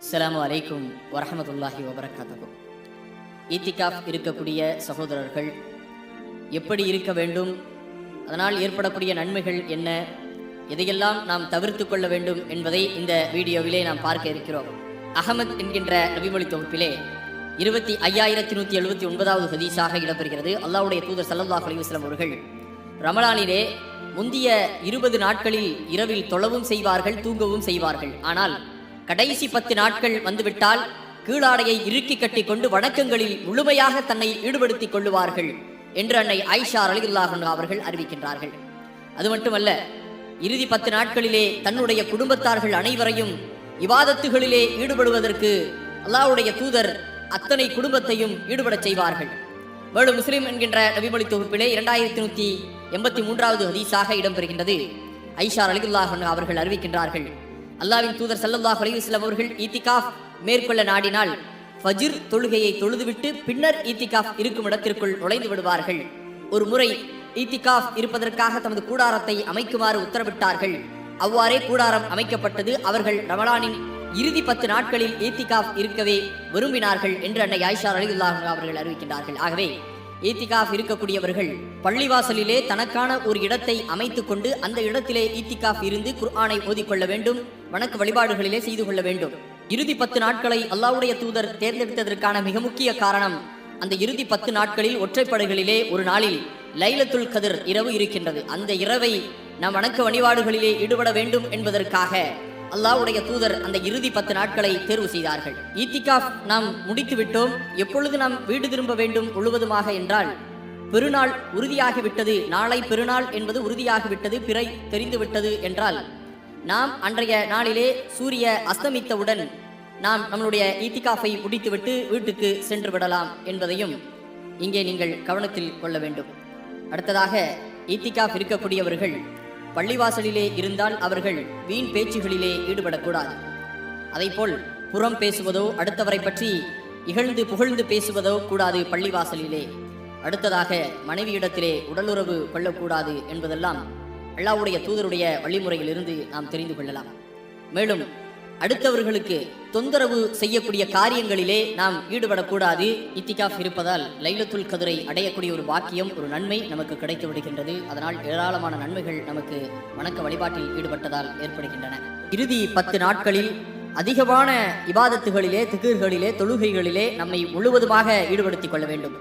அஸ்ஸலாமு அலைக்கும் வரஹமத்துல்லாஹி வபரகாத்துஹு. ஈத்திகாஃப் இருக்கக்கூடிய சகோதரர்கள் எப்படி இருக்க வேண்டும், அதனால் ஏற்படக்கூடிய நன்மைகள் என்ன, எதையெல்லாம் நாம் தவிர்த்து கொள்ள வேண்டும் என்பதை இந்த வீடியோவிலே நாம் பார்க்க இருக்கிறோம். அஹமத் என்கின்ற நபிமொழி தொகுப்பிலே 25179வது ஹதீஸாக இடம்பெறுகிறது. அல்லாஹ்வுடைய தூதர் ஸல்லல்லாஹு அலைஹி வஸல்லம் அவர்கள் ரமலானிலே முந்திய 20 நாட்களில் இரவில் தொழவும் செய்வார்கள், தூங்கவும் செய்வார்கள். ஆனால் கடைசி 10 நாட்கள் வந்துவிட்டால் கீழாடையை இறுக்கி கட்டி கொண்டு வணக்கங்களில் முழுமையாக தன்னை ஈடுபடுத்திக் கொள்ளுவார்கள் என்று அன்னை ஆயிஷா ரலியல்லாஹு அன்ஹா அவர்கள் அறிவிக்கின்றார்கள். அது மட்டுமல்ல, இறுதி 10 நாட்களிலே தன்னுடைய குடும்பத்தார்கள் அனைவரையும் இபாதத்துகளிலே ஈடுபடுவதற்கு அல்லாஹ்வுடைய தூதர் அத்தனை குடும்பத்தையும் ஈடுபடச் செய்வார்கள். மேலும் முஸ்லிம் என்கின்ற நபிமொழி தொகுப்பிலே 2183வது ஹதீஸாக இடம்பெறுகின்றது. ஆயிஷா ரலியல்லாஹு அன்ஹா அவர்கள் அறிவிக்கின்றார்கள், அல்லாஹ்வின் தூதர் ஸல்லல்லாஹு அலைஹி வஸல்லம் அவர்கள் ஈத்திகாஃப் மேற்கொள்ள நாடினால் ஃபஜ்ர் தொழுகையை தொழுதுவிட்டு பின்னர் ஈத்திகாஃப் இருக்கும் இடத்திற்குள் நுழைந்து விடுவார்கள். ஒரு முறை ஈத்திகாஃப் இருப்பதற்காக தமது கூடாரத்தை அமைக்குமாறு உத்தரவிட்டார்கள். அவ்வாறே கூடாரம் அமைக்கப்பட்டது. அவர்கள் ரமலானின் இறுதி 10 நாட்களில் ஈத்திகாஃப் இருக்கவே விரும்பினார்கள் என்று அன்னை ஆயிஷா ரலியல்லாஹு அன்ஹா அவர்கள் அறிவிக்கின்றார்கள். ஆகவே ஈத்திகாஃப் இருக்கக்கூடியவர்கள் பள்ளிவாசலிலே தனக்கான ஒரு இடத்தை அமைத்துக் கொண்டு அந்த இடத்திலே ஈத்திகாஃப் இருந்து குர்ஆனை ஓதிக்கொள்ள வேண்டும், வணக்க வழிபாடுகளிலே செய்து கொள்ள வேண்டும். இறுதி 10 நாட்களை அல்லாஹ்வுடைய தூதர் தேர்ந்தெடுத்ததற்கான மிக முக்கிய காரணம், அந்த இறுதி 10 நாட்களில் ஒற்றைப்படைகளிலே ஒரு நாளில் லைலத்துல் கத்ர் இரவு இருக்கின்றது. அந்த இரவை நாம் வணக்க வழிபாடுகளிலே ஈடுபட வேண்டும் என்பதற்காக அல்லாஹ்வுடைய தூதர் அந்த இறுதி 10 நாட்களை தேர்வு செய்தார்கள். ஈத்திகாஃப் நாம் முடித்து விட்டோம், எப்பொழுது நாம் வீடு திரும்ப வேண்டும் முழுவதுமாக என்றால், பெருநாள் உறுதியாகிவிட்டது, நாளை பெருநாள் என்பது உறுதியாகிவிட்டது, பிறை தெரிந்துவிட்டது என்றால் நாம் அன்றைய நாளிலே சூரிய அஸ்தமித்தவுடன் நாம் நம்மளுடைய ஈத்திகாஃபை முடித்துவிட்டு வீட்டுக்கு சென்று விடலாம் என்பதையும் இங்கே நீங்கள் கவனத்தில் கொள்ள வேண்டும். அடுத்ததாக, ஈத்திகாஃப் இருக்கக்கூடியவர்கள் பள்ளிவாசலிலே இருந்தால் அவர்கள் வீண் பேச்சுகளிலே ஈடுபடக்கூடாது. அதைப்போல் புறம் பேசுவதோ அடுத்தவரை பற்றி இகழ்ந்து புகழ்ந்து பேசுவதோ கூடாது பள்ளிவாசலிலே. அடுத்ததாக, மனைவியிடத்திலே உடலுறவு கொள்ளக்கூடாது என்பதெல்லாம் அல்லாஹ்வுடைய தூதருடைய வழிமுறையிலிருந்து நாம் தெரிந்து கொள்ளலாம். மேலும் அடுத்தவர்களுக்கு தொந்தரவு செய்யக்கூடிய காரியங்களிலே நாம் ஈடுபடக்கூடாது. இத்திகாஃப் இருப்பதால் லைலத்துல் கத்ரை அடையக்கூடிய ஒரு பாக்கியம், ஒரு நன்மை நமக்கு கிடைத்து விடுகின்றது. அதனால் ஏராளமான நன்மைகள் நமக்கு வணக்க வழிபாட்டில் ஈடுபட்டதால் ஏற்படுகின்றன. இறுதி 10 நாட்களில் அதிகமான இபாதத்துகளிலே, திக்ர்களிலே, தொழுகைகளிலே நம்மை முழுவதுமாக ஈடுபடுத்திக் கொள்ள வேண்டும்.